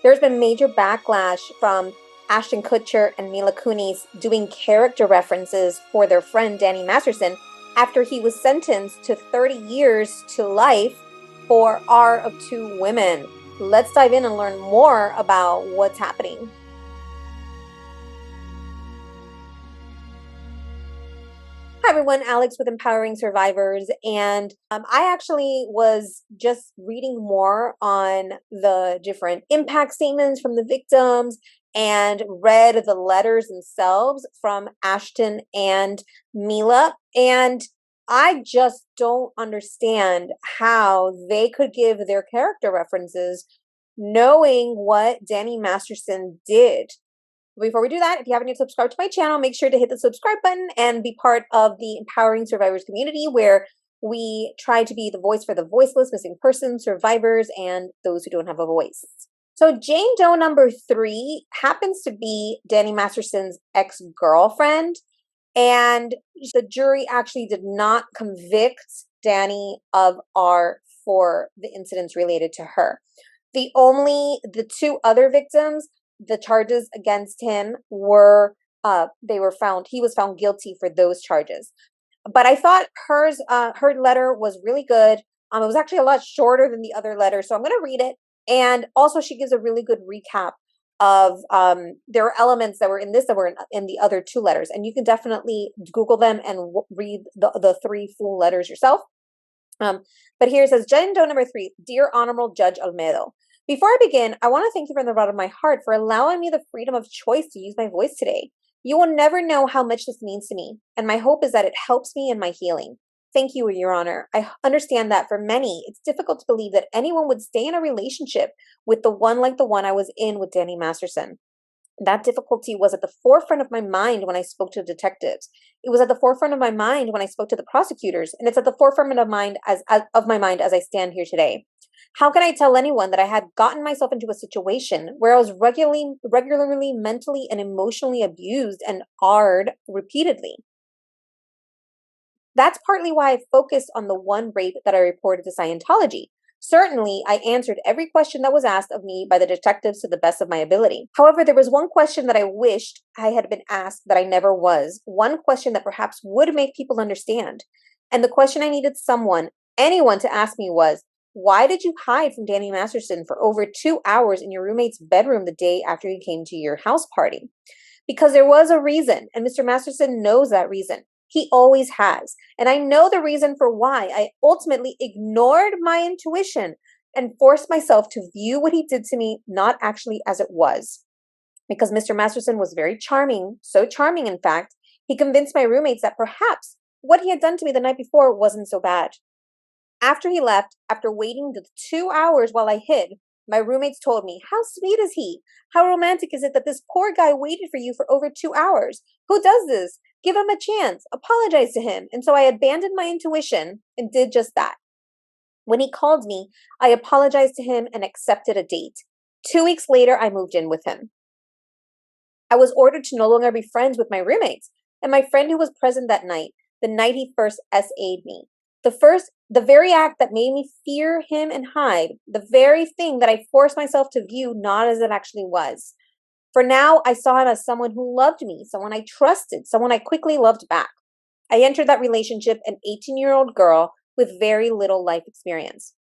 There's been major backlash from Ashton Kutcher and Mila Kunis doing character references for their friend Danny Masterson after he was sentenced to 30 years to life for R of Two Women. Let's dive in and learn more about what's happening. Hi everyone, Alex with Empowering Survivors, and I actually was just reading more on the different impact statements from the victims and read the letters themselves from Ashton and Mila, and I just don't understand how they could give their character references knowing what Danny Masterson did. Before we do that, if you haven't yet subscribed to my channel, make sure to hit the subscribe button and be part of the Empowering Survivors community, where we try to be the voice for the voiceless, missing persons, survivors, and those who don't have a voice. So Jane Doe number 3 happens to be Danny Masterson's ex-girlfriend, and the jury actually did not convict Danny of R for the incidents related to her. The two other victims, the charges against him were he was found guilty for those charges. But I thought her letter was really good. It was actually a lot shorter than the other letter, so I'm going to read it. And also she gives a really good recap of there are elements that were in this that were in the other two letters, and you can definitely Google them and read the 3 full letters yourself. But here it says, Jane Doe number 3, Dear Honorable Judge Olmedo, before I begin, I want to thank you from the bottom of my heart for allowing me the freedom of choice to use my voice today. You will never know how much this means to me, and my hope is that it helps me in my healing. Thank you, Your Honor. I understand that for many, it's difficult to believe that anyone would stay in a relationship with the one like the one I was in with Danny Masterson. That difficulty was at the forefront of my mind when I spoke to the detectives. It was at the forefront of my mind when I spoke to the prosecutors, and it's at the forefront of my mind as I stand here today. How can I tell anyone that I had gotten myself into a situation where I was regularly mentally and emotionally abused and AR'd repeatedly? That's partly why I focused on the one rape that I reported to Scientology. Certainly, I answered every question that was asked of me by the detectives to the best of my ability. However, there was one question that I wished I had been asked that I never was. One question that perhaps would make people understand. And the question I needed anyone to ask me was, why did you hide from Danny Masterson for over 2 hours in your roommate's bedroom the day after he came to your house party? Because there was a reason, and Mr. Masterson knows that reason. He always has. And I know the reason for why I ultimately ignored my intuition and forced myself to view what he did to me not actually as it was. Because Mr. Masterson was very charming, so charming in fact, he convinced my roommates that perhaps what he had done to me the night before wasn't so bad. After he left, after waiting the 2 hours while I hid, my roommates told me, how sweet is he? How romantic is it that this poor guy waited for you for over 2 hours? Who does this? Give him a chance. Apologize to him. And so I abandoned my intuition and did just that. When he called me, I apologized to him and accepted a date. 2 weeks later, I moved in with him. I was ordered to no longer be friends with my roommates, and my friend who was present that night, the night he first SA'd me, the very act that made me fear him and hide, the very thing that I forced myself to view not as it actually was. For now, I saw him as someone who loved me, someone I trusted, someone I quickly loved back. I entered that relationship an 18-year-old girl with very little life experience.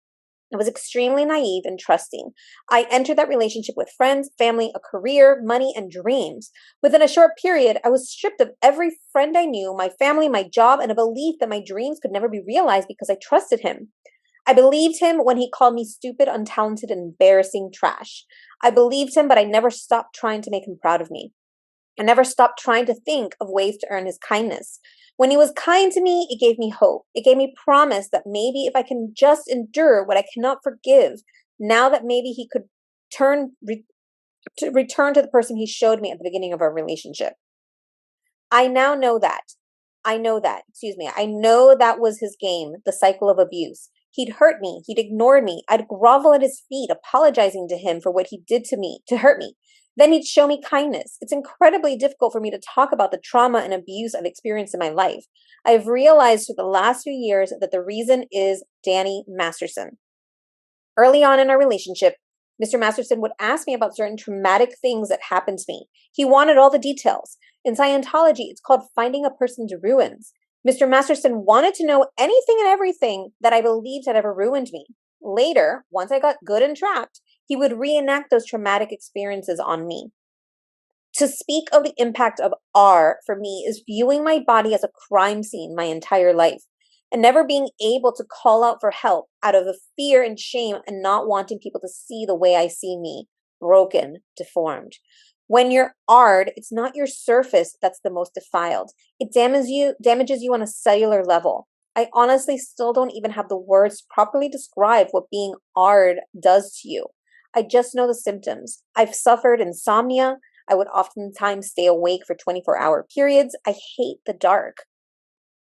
I was extremely naive and trusting. I entered that relationship with friends, family, a career, money, and dreams. Within a short period, I was stripped of every friend I knew, my family, my job, and a belief that my dreams could never be realized because I trusted him. I believed him when he called me stupid, untalented, and embarrassing trash. I believed him, but I never stopped trying to make him proud of me. I never stopped trying to think of ways to earn his kindness. When he was kind to me, it gave me hope. It gave me promise that maybe if I can just endure what I cannot forgive, now that maybe he could return to the person he showed me at the beginning of our relationship. I now know that. I know that was his game, the cycle of abuse. He'd hurt me. He'd ignored me. I'd grovel at his feet, apologizing to him for what he did to me, to hurt me. Then he'd show me kindness. It's incredibly difficult for me to talk about the trauma and abuse I've experienced in my life. I've realized through the last few years that the reason is Danny Masterson. Early on in our relationship, Mr. Masterson would ask me about certain traumatic things that happened to me. He wanted all the details. In Scientology, it's called finding a person's ruins. Mr. Masterson wanted to know anything and everything that I believed had ever ruined me. Later, once I got good and trapped, he would reenact those traumatic experiences on me. To speak of the impact of R for me is viewing my body as a crime scene my entire life and never being able to call out for help out of the fear and shame and not wanting people to see the way I see me, broken, deformed. When you're R'd, it's not your surface that's the most defiled. It damages you on a cellular level. I honestly still don't even have the words to properly describe what being R'd does to you. I just know the symptoms. I've suffered insomnia. I would oftentimes stay awake for 24-hour periods. I hate the dark.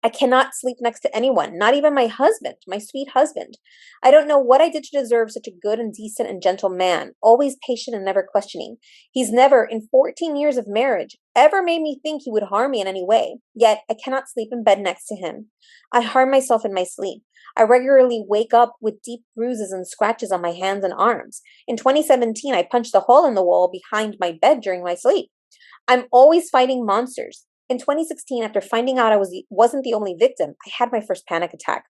I cannot sleep next to anyone, not even my husband, my sweet husband. I don't know what I did to deserve such a good and decent and gentle man, always patient and never questioning. He's never, in 14 years of marriage, ever made me think he would harm me in any way, yet I cannot sleep in bed next to him. I harm myself in my sleep. I regularly wake up with deep bruises and scratches on my hands and arms. In 2017, I punched a hole in the wall behind my bed during my sleep. I'm always fighting monsters. In 2016, after finding out I wasn't the only victim, I had my first panic attack.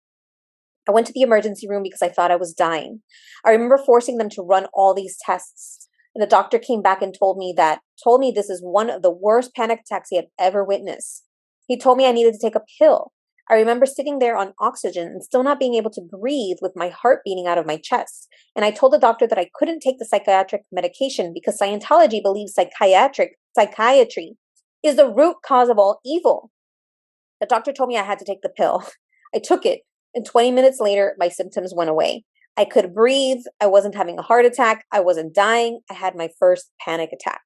I went to the emergency room because I thought I was dying. I remember forcing them to run all these tests. And the doctor came back and told me this is one of the worst panic attacks he had ever witnessed. He told me I needed to take a pill. I remember sitting there on oxygen and still not being able to breathe with my heart beating out of my chest. And I told the doctor that I couldn't take the psychiatric medication because Scientology believes psychiatry is the root cause of all evil. The doctor told me I had to take the pill. I took it, and 20 minutes later, my symptoms went away. I could breathe. I wasn't having a heart attack. I wasn't dying. I had my first panic attack.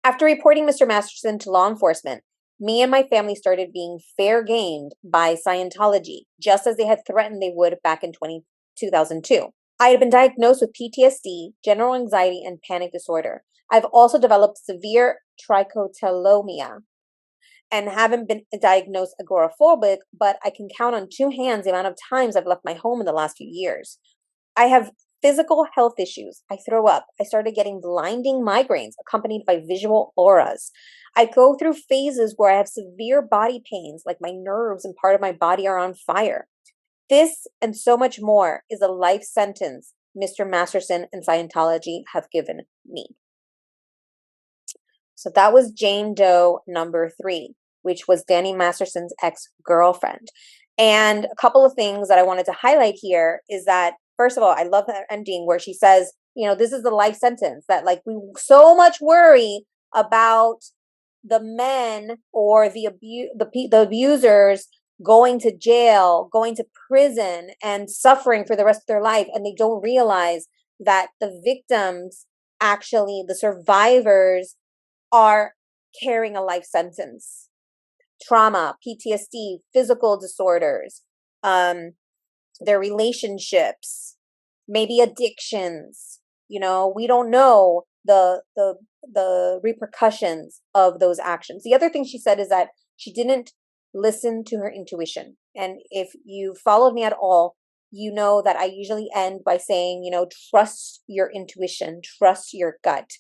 After reporting Mr. Masterson to law enforcement, me and my family started being fair gamed by Scientology, just as they had threatened they would back in 2002. I had been diagnosed with PTSD, general anxiety, and panic disorder. I've also developed severe trichotillomania and haven't been diagnosed agoraphobic, but I can count on two hands the amount of times I've left my home in the last few years. I have physical health issues. I throw up. I started getting blinding migraines accompanied by visual auras. I go through phases where I have severe body pains, like my nerves and part of my body are on fire. This and so much more is a life sentence Mr. Masterson and Scientology have given me. So that was Jane Doe number 3, which was Danny Masterson's ex-girlfriend. And a couple of things that I wanted to highlight here is that, first of all, I love that ending where she says, this is the life sentence, that like we so much worry about the men or the abusers going to jail, going to prison, and suffering for the rest of their life. And they don't realize that the victims, actually, the survivors, are carrying a life sentence. Trauma, PTSD, physical disorders, their relationships, maybe addictions. We don't know the repercussions of those actions. The other thing she said is that she didn't listen to her intuition. And if you followed me at all, you know that I usually end by saying, trust your intuition, trust your gut,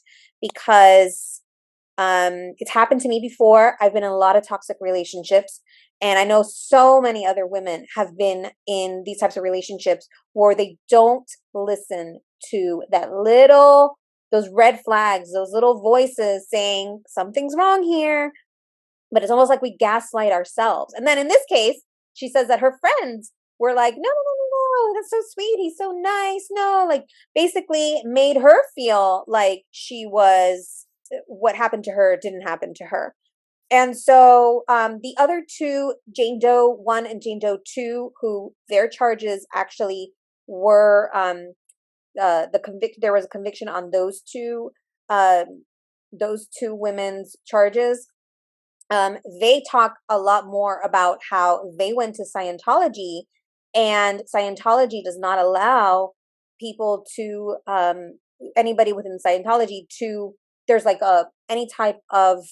because it's happened to me before. I've been in a lot of toxic relationships, and I know so many other women have been in these types of relationships where they don't listen to those red flags, those little voices saying something's wrong here. But it's almost like we gaslight ourselves. And then in this case, she says that her friends were like, no, that's so sweet. He's so nice. No, like basically made her feel like what happened to her didn't happen to her. And so the other two, Jane Doe 1 and Jane Doe 2, who their charges actually were there was a conviction on those two women's charges. They talk a lot more about how they went to Scientology, and Scientology does not allow people to anybody within Scientology to, there's like any type of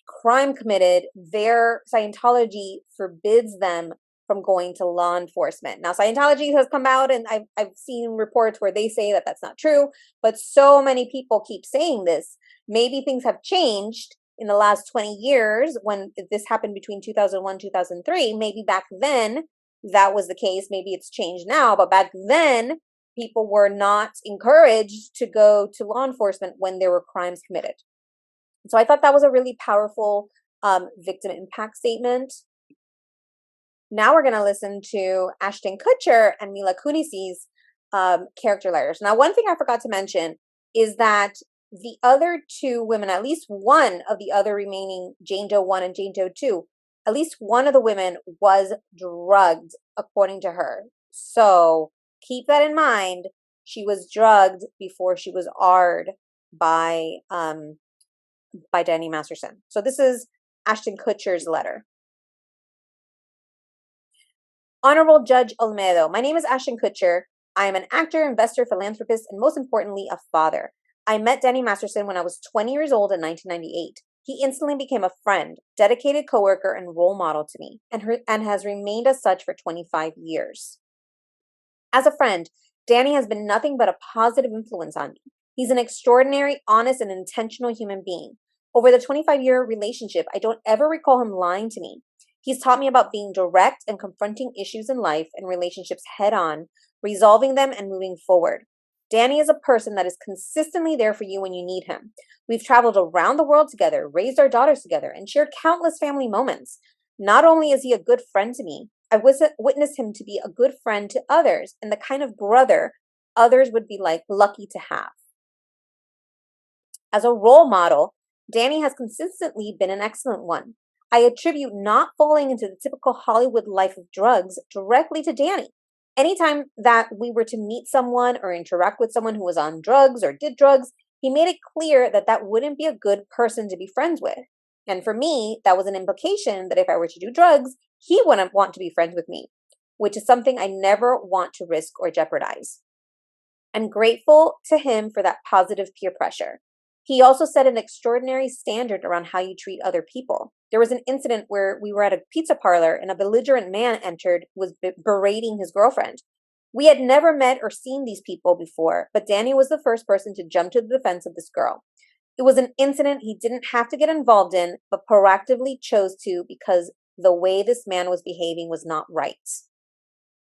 crime committed, their Scientology forbids them from going to law enforcement. Now, Scientology has come out, and I've seen reports where they say that that's not true, but so many people keep saying this. Maybe things have changed in the last 20 years when this happened between 2001, 2003. Maybe back then that was the case. Maybe it's changed now, but back then people were not encouraged to go to law enforcement when there were crimes committed. So I thought that was a really powerful victim impact statement. Now we're going to listen to Ashton Kutcher and Mila Kunis's character letters. Now, one thing I forgot to mention is that the other two women, at least one of the other remaining Jane Doe 1 and Jane Doe 2, at least one of the women was drugged, according to her. So keep that in mind. She was drugged before she was AR'd by Danny Masterson. So this is Ashton Kutcher's letter. Honorable Judge Olmedo, my name is Ashton Kutcher. I am an actor, investor, philanthropist, and most importantly, a father. I met Danny Masterson when I was 20 years old in 1998. He instantly became a friend, dedicated coworker, and role model to me, and has remained as such for 25 years. As a friend, Danny has been nothing but a positive influence on me. He's an extraordinary, honest, and intentional human being. Over the 25-year relationship, I don't ever recall him lying to me. He's taught me about being direct and confronting issues in life and relationships head on, resolving them and moving forward. Danny is a person that is consistently there for you when you need him. We've traveled around the world together, raised our daughters together, and shared countless family moments. Not only is he a good friend to me, I witnessed him to be a good friend to others and the kind of brother others would be lucky to have. As a role model, Danny has consistently been an excellent one. I attribute not falling into the typical Hollywood life of drugs directly to Danny. Anytime that we were to meet someone or interact with someone who was on drugs or did drugs, he made it clear that that wouldn't be a good person to be friends with. And for me, that was an implication that if I were to do drugs, he wouldn't want to be friends with me, which is something I never want to risk or jeopardize. I'm grateful to him for that positive peer pressure. He also set an extraordinary standard around how you treat other people. There was an incident where we were at a pizza parlor and a belligerent man entered, was berating his girlfriend. We had never met or seen these people before, but Danny was the first person to jump to the defense of this girl. It was an incident he didn't have to get involved in, but proactively chose to because the way this man was behaving was not right.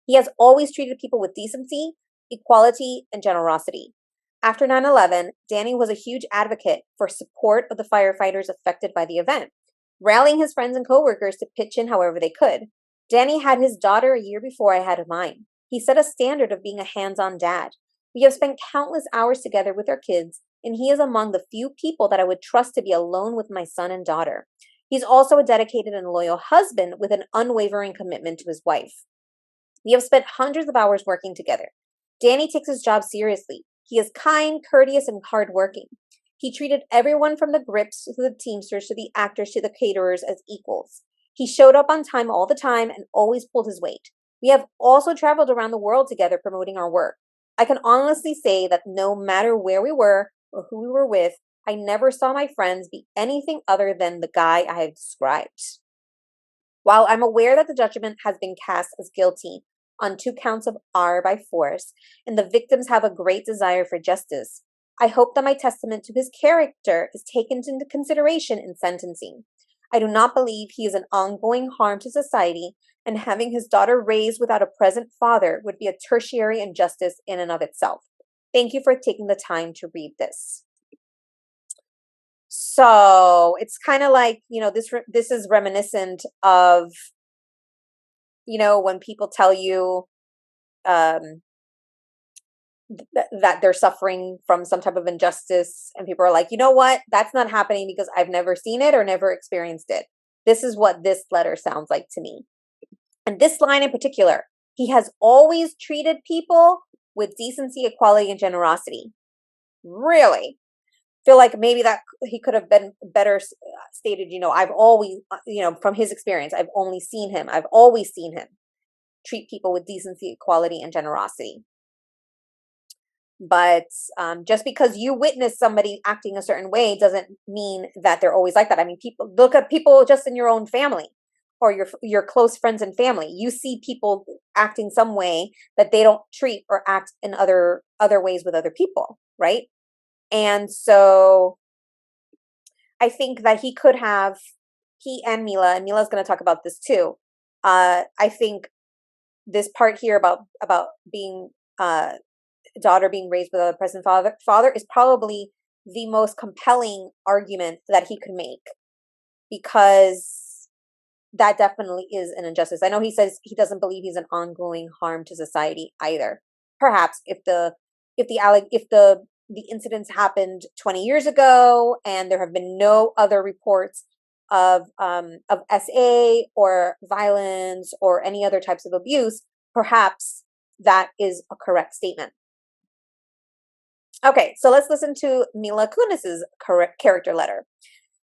He has always treated people with decency, equality, and generosity. After 9/11, Danny was a huge advocate for support of the firefighters affected by the event, rallying his friends and coworkers to pitch in however they could. Danny had his daughter a year before I had mine. He set a standard of being a hands-on dad. We have spent countless hours together with our kids, and he is among the few people that I would trust to be alone with my son and daughter. He's also a dedicated and loyal husband with an unwavering commitment to his wife. We have spent hundreds of hours working together. Danny takes his job seriously. He is kind, courteous, and hardworking. He treated everyone from the grips to the Teamsters to the actors to the caterers as equals. He showed up on time all the time and always pulled his weight. We have also traveled around the world together promoting our work. I can honestly say that no matter where we were or who we were with, I never saw my friends be anything other than the guy I have described. While I'm aware that the judgment has been cast as guilty on 2 counts of R by force, and the victims have a great desire for justice, I hope that my testament to his character is taken into consideration in sentencing. I do not believe he is an ongoing harm to society, and having his daughter raised without a present father would be a tertiary injustice in and of itself. Thank you for taking the time to read this. So it's kind of like, this is reminiscent of, when people tell you that they're suffering from some type of injustice and people are like, you know what, that's not happening because I've never seen it or never experienced it. This is what this letter sounds like to me. And this line in particular, he has always treated people with decency, equality, and generosity. Really? Feel like maybe that he could have been better stated, I've always, from his experience, I've always seen him treat people with decency, equality, and generosity. But just because you witness somebody acting a certain way doesn't mean that they're always like that. I mean, look at people just in your own family. or your close friends and family. You see people acting some way that they don't treat or act in other ways with other people, right? And so I think that he and Mila's going to talk about this too. I think this part here about being daughter being raised without a present father is probably the most compelling argument that he could make, because that definitely is an injustice. I know he says he doesn't believe he's an ongoing harm to society either. Perhaps if the incidents happened 20 years ago and there have been no other reports of SA or violence or any other types of abuse, perhaps that is a correct statement. Okay, so let's listen to Mila Kunis's character letter.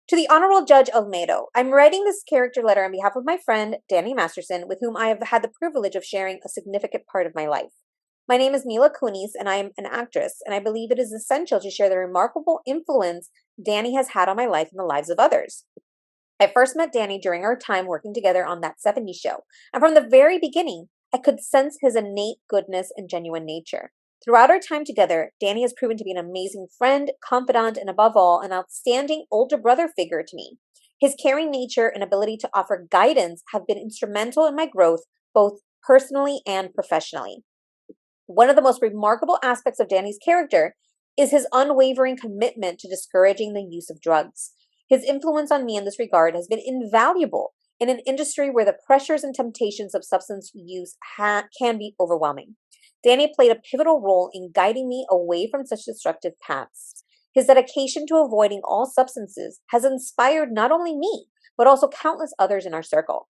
To the Honorable Judge Olmedo, I'm writing this character letter on behalf of my friend, Danny Masterson, with whom I have had the privilege of sharing a significant part of my life. My name is Mila Kunis, and I am an actress, and I believe it is essential to share the remarkable influence Danny has had on my life and the lives of others. I first met Danny during our time working together on That 70s Show, and from the very beginning, I could sense his innate goodness and genuine nature. Throughout our time together, Danny has proven to be an amazing friend, confidant, and above all, an outstanding older brother figure to me. His caring nature and ability to offer guidance have been instrumental in my growth, both personally and professionally. One of the most remarkable aspects of Danny's character is his unwavering commitment to discouraging the use of drugs. His influence on me in this regard has been invaluable in an industry where the pressures and temptations of substance use can be overwhelming. Danny played a pivotal role in guiding me away from such destructive paths. His dedication to avoiding all substances has inspired not only me, but also countless others in our circle.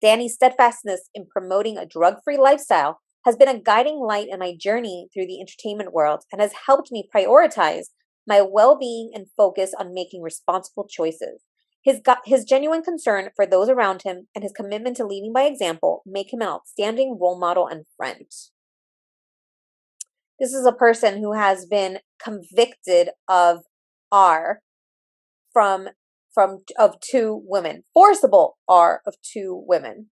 Danny's steadfastness in promoting a drug-free lifestyle has been a guiding light in my journey through the entertainment world and has helped me prioritize my well-being and focus on making responsible choices. His genuine concern for those around him and his commitment to leading by example make him an outstanding role model and friend. This is a person who has been convicted of R of two women, forcible R of two women.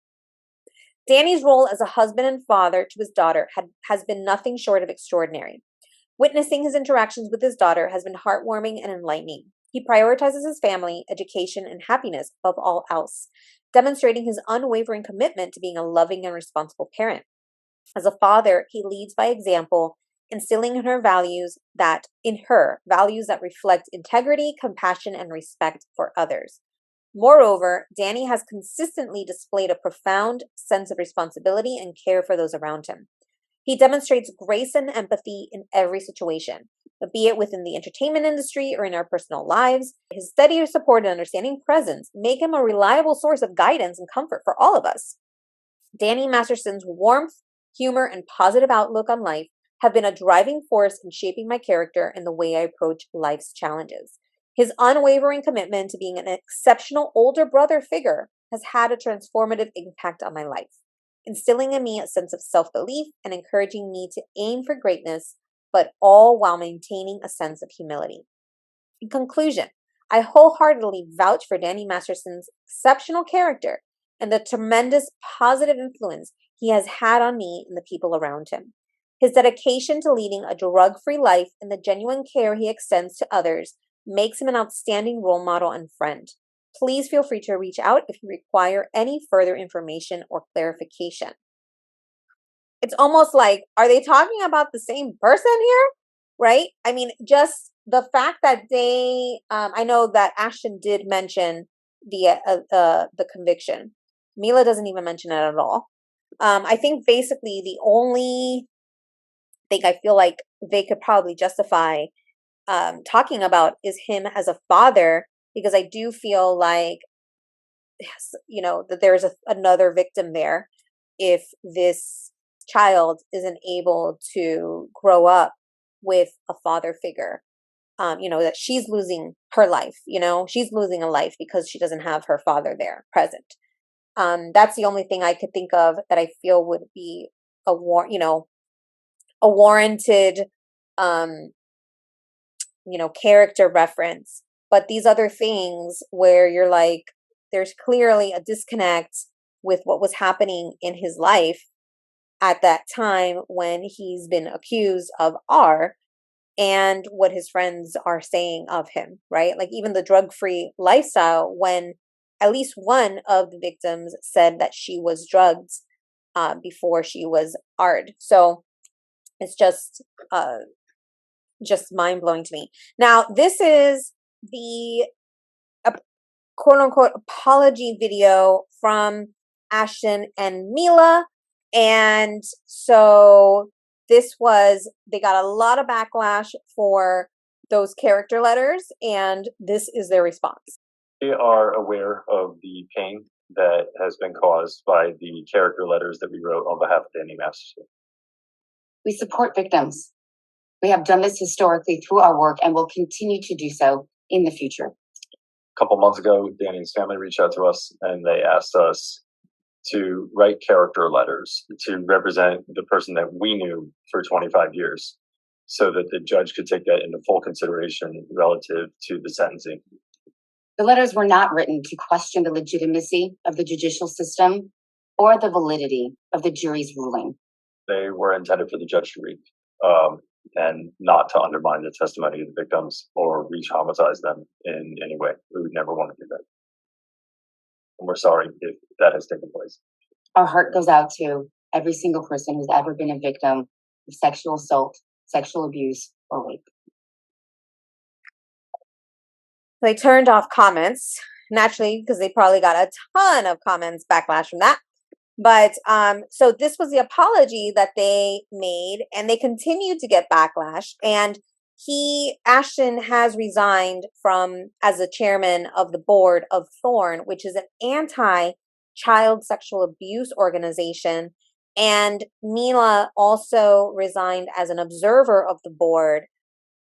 Danny's role as a husband and father to his daughter has been nothing short of extraordinary. Witnessing his interactions with his daughter has been heartwarming and enlightening. He prioritizes his family, education, and happiness above all else, demonstrating his unwavering commitment to being a loving and responsible parent. As a father, he leads by example, instilling in her values that reflect integrity, compassion, and respect for others. Moreover, Danny has consistently displayed a profound sense of responsibility and care for those around him. He demonstrates grace and empathy in every situation, be it within the entertainment industry or in our personal lives. His steady support and understanding presence make him a reliable source of guidance and comfort for all of us. Danny Masterson's warmth, humor, and positive outlook on life have been a driving force in shaping my character and the way I approach life's challenges. His unwavering commitment to being an exceptional older brother figure has had a transformative impact on my life, instilling in me a sense of self-belief and encouraging me to aim for greatness, but all while maintaining a sense of humility. In conclusion, I wholeheartedly vouch for Danny Masterson's exceptional character and the tremendous positive influence he has had on me and the people around him. His dedication to leading a drug-free life and the genuine care he extends to others makes him an outstanding role model and friend. Please feel free to reach out if you require any further information or clarification. It's almost like, are they talking about the same person here? Right? I mean, just the fact that I know that Ashton did mention the conviction. Mila doesn't even mention it at all. I think basically the only thing I feel like they could probably justify talking about is him as a father, because I do feel like, that there's another victim there if this child isn't able to grow up with a father figure. That she's losing her life, she's losing a life because she doesn't have her father there present. That's the only thing I could think of that I feel would be a warranted, character reference. But these other things where you're like, there's clearly a disconnect with what was happening in his life at that time when he's been accused of R and what his friends are saying of him, right? Like even the drug-free lifestyle, when at least one of the victims said that she was drugged before she was R'd. So it's just mind-blowing to me. Now, this is the quote unquote apology video from Ashton and Mila. And so they got a lot of backlash for those character letters, and this is their response. We are aware of the pain that has been caused by the character letters that we wrote on behalf of Danny Masterson. We support victims. We have done this historically through our work and will continue to do so in the future. A couple months ago, Danny's family reached out to us and they asked us to write character letters to represent the person that we knew for 25 years so that the judge could take that into full consideration relative to the sentencing. The letters were not written to question the legitimacy of the judicial system or the validity of the jury's ruling. They were intended for the judge to read and not to undermine the testimony of the victims or re-traumatize them in any way. We would never want to do that. And we're sorry if that has taken place. Our heart goes out to every single person who's ever been a victim of sexual assault, sexual abuse, or rape. They turned off comments, naturally, because they probably got a ton of comments backlash from that. But so this was the apology that they made, and they continued to get backlash. And Ashton has resigned from as the chairman of the board of Thorn, which is an anti-child sexual abuse organization. And Mila also resigned as an observer of the board.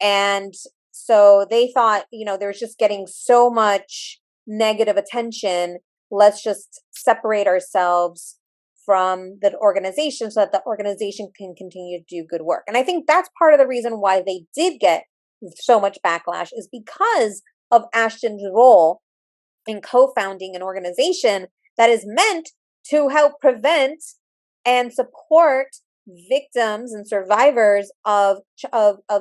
And so they thought, there's just getting so much negative attention. Let's just separate ourselves from the organization so that the organization can continue to do good work. And I think that's part of the reason why they did get so much backlash is because of Ashton's role in co-founding an organization that is meant to help prevent and support victims and survivors of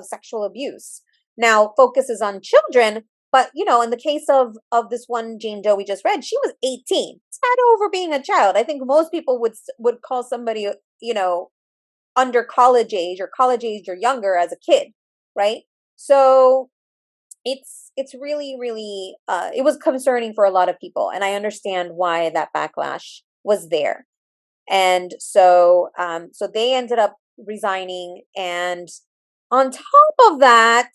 sexual abuse. Now, focuses on children, but in the case of this one Jane Doe we just read, she was 18. It's not over being a child. I think most people would call somebody, under college age or younger as a kid, right? So it's really, really it was concerning for a lot of people, and I understand why that backlash was there. And so so they ended up resigning, and on top of that,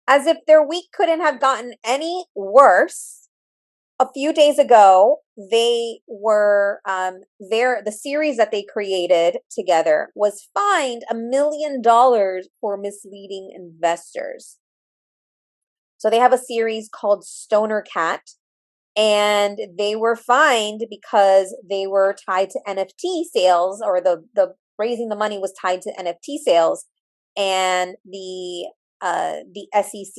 as if their week couldn't have gotten any worse, a few days ago, they were the series that they created together was fined $1 million for misleading investors. So they have a series called Stoner Cat, and they were fined because they were tied to NFT sales, or the raising the money was tied to NFT sales, and the SEC,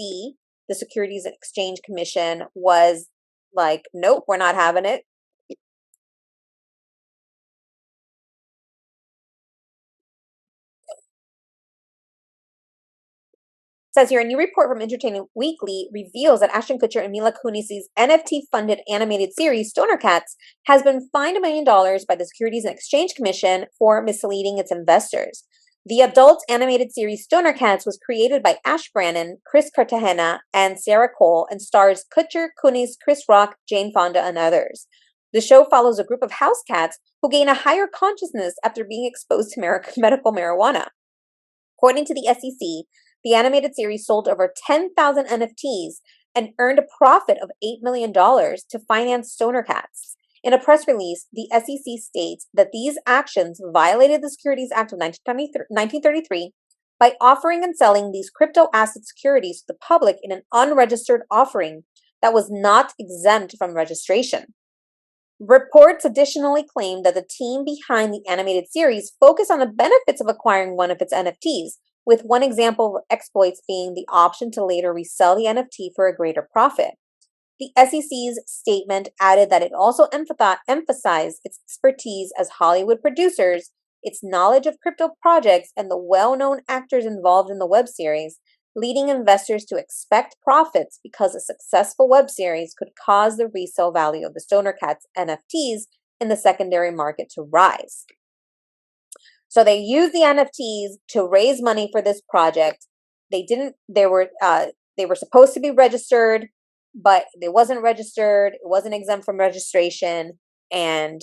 the Securities and Exchange Commission, was like, nope, we're not having it. It says here, a new report from Entertainment Weekly reveals that Ashton Kutcher and Mila Kunis's NFT-funded animated series, Stoner Cats, has been fined $1 million by the Securities and Exchange Commission for misleading its investors. The adult animated series Stoner Cats was created by Ash Brannon, Chris Cartagena, and Sarah Cole, and stars Kutcher, Kunis, Chris Rock, Jane Fonda, and others. The show follows a group of house cats who gain a higher consciousness after being exposed to medical marijuana. According to the SEC, the animated series sold over 10,000 NFTs and earned a profit of $8 million to finance Stoner Cats. In a press release, the SEC states that these actions violated the Securities Act of 1933 by offering and selling these crypto asset securities to the public in an unregistered offering that was not exempt from registration. Reports additionally claim that the team behind the animated series focused on the benefits of acquiring one of its NFTs, with one example of exploits being the option to later resell the NFT for a greater profit. The SEC's statement added that it also emphasized its expertise as Hollywood producers, its knowledge of crypto projects, and the well-known actors involved in the web series, leading investors to expect profits because a successful web series could cause the resale value of the Stoner Cats NFTs in the secondary market to rise. So they used the NFTs to raise money for this project. They were supposed to be registered, but they wasn't registered. It wasn't exempt from registration. And,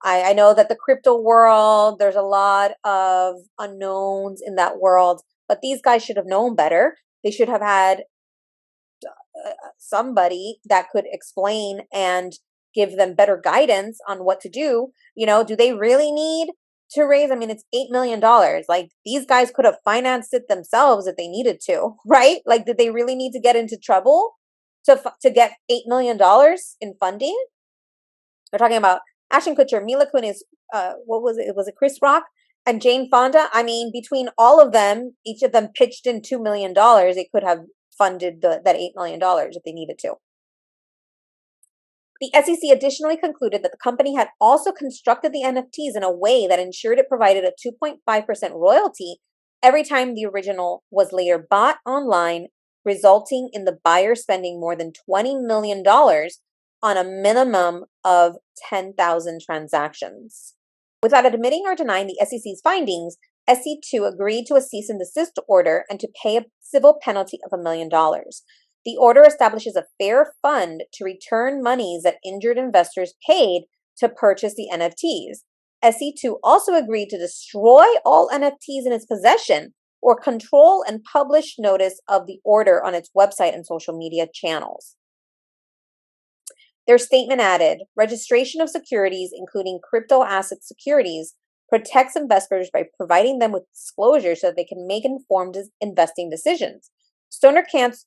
I know that the crypto world, there's a lot of unknowns in that world, but these guys should have known better. They should have had somebody that could explain and give them better guidance on what to do. Do they really need to raise? I mean, it's $8 million. Like, these guys could have financed it themselves if they needed to, right? Like, did they really need to get into trouble to get $8 million in funding? We're talking about Ashton Kutcher, Mila Kunis, what was it? Was it Chris Rock and Jane Fonda? I mean, between all of them, each of them pitched in $2 million. They could have funded that $8 million if they needed to. The SEC additionally concluded that the company had also constructed the NFTs in a way that ensured it provided a 2.5% royalty every time the original was later bought online, resulting in the buyer spending more than $20 million on a minimum of 10,000 transactions. Without admitting or denying the SEC's findings, SC2 agreed to a cease and desist order and to pay a civil penalty of $1 million. The order establishes a fair fund to return monies that injured investors paid to purchase the NFTs. SC2 also agreed to destroy all NFTs in its possession or control and publish notice of the order on its website and social media channels. Their statement added, registration of securities, including crypto asset securities, protects investors by providing them with disclosure so that they can make informed investing decisions. Stoner Cats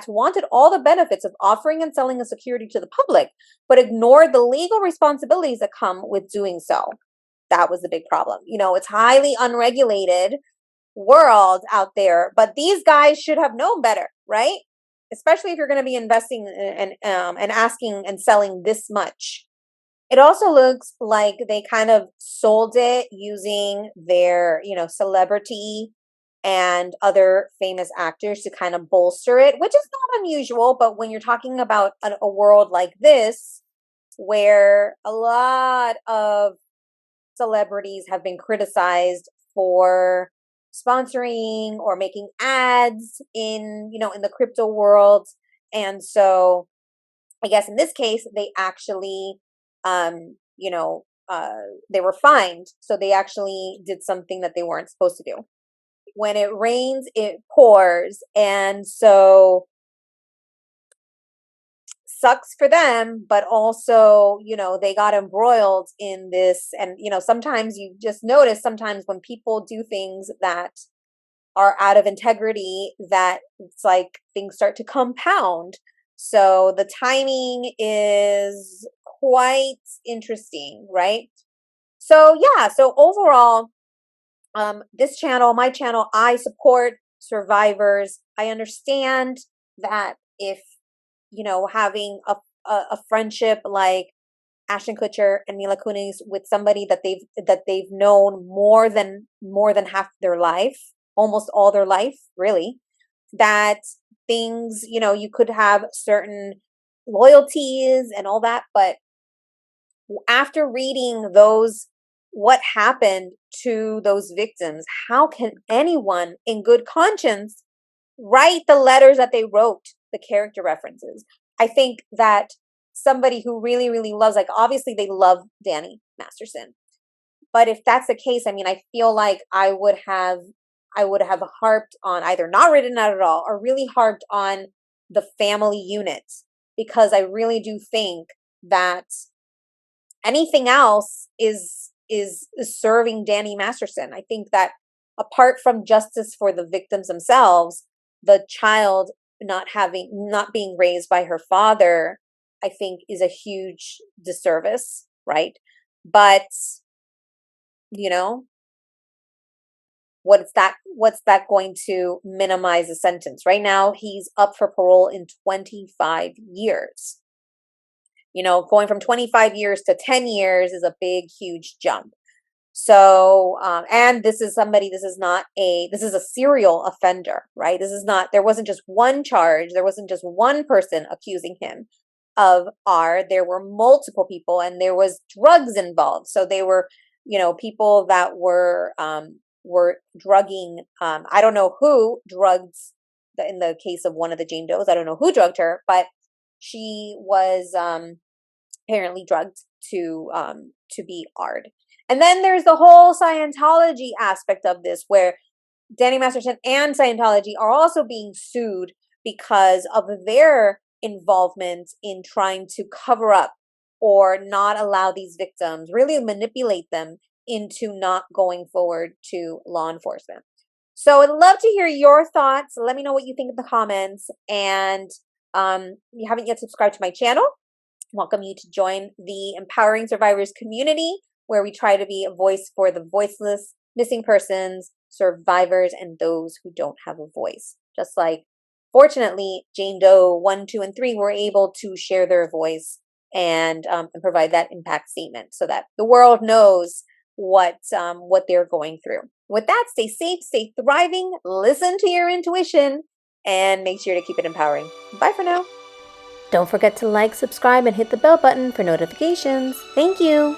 wanted all the benefits of offering and selling a security to the public, but ignored the legal responsibilities that come with doing so. That was the big problem. It's highly unregulated world out there, but these guys should have known better, right? Especially if you're going to be investing and asking and selling this much. It also looks like they kind of sold it using their, celebrity and other famous actors to kind of bolster it, which is not unusual. But when you're talking about a world like this, where a lot of celebrities have been criticized for sponsoring or making ads in the crypto world. And so I guess in this case, they actually, they were fined. So they actually did something that they weren't supposed to do. When it rains, it pours. And so sucks for them, but also, they got embroiled in this. And, sometimes you just notice sometimes when people do things that are out of integrity, that it's like things start to compound. So the timing is quite interesting, right? So yeah, so overall, this channel, my channel, I support survivors. I understand that if, having a friendship like Ashton Kutcher and Mila Kunis with somebody that they've known more than half their life, almost all their life, really, that things, you could have certain loyalties and all that, but after reading what happened to those victims, how can anyone in good conscience write the letters that they wrote, the character references? I think that somebody who really, really loves, like, obviously they love Danny Masterson. But if that's the case, I mean, I feel like I would have harped on either not written out at all or really harped on the family unit, because I really do think that anything else is serving Danny Masterson. I think that apart from justice for the victims themselves, the child not being raised by her father, I think is a huge disservice, right? But, you know, what's that going to minimize the sentence? Right now, he's up for parole in 25 years. You know, going from 25 years to 10 years is a big, huge jump. So, and this is a serial offender, right? There wasn't just one charge. There wasn't just one person accusing him of R. There were multiple people and there was drugs involved. So they were, people that were drugging, I don't know who drugged, in the case of one of the Jane Does, I don't know who drugged her, but she was, apparently drugged to be R'd. And then there's the whole Scientology aspect of this, where Danny Masterson and Scientology are also being sued because of their involvement in trying to cover up or not allow these victims, really manipulate them into not going forward to law enforcement. So I'd love to hear your thoughts. Let me know what you think in the comments. And if you haven't yet subscribed to my channel, welcome you to join the Empowering Survivors community, where we try to be a voice for the voiceless, missing persons, survivors, and those who don't have a voice. Just like, fortunately, Jane Doe 1, 2, and 3 were able to share their voice and provide that impact statement so that the world knows what they're going through. With that, stay safe, stay thriving, listen to your intuition, and make sure to keep it empowering. Bye for now. Don't forget to like, subscribe, and hit the bell button for notifications. Thank you.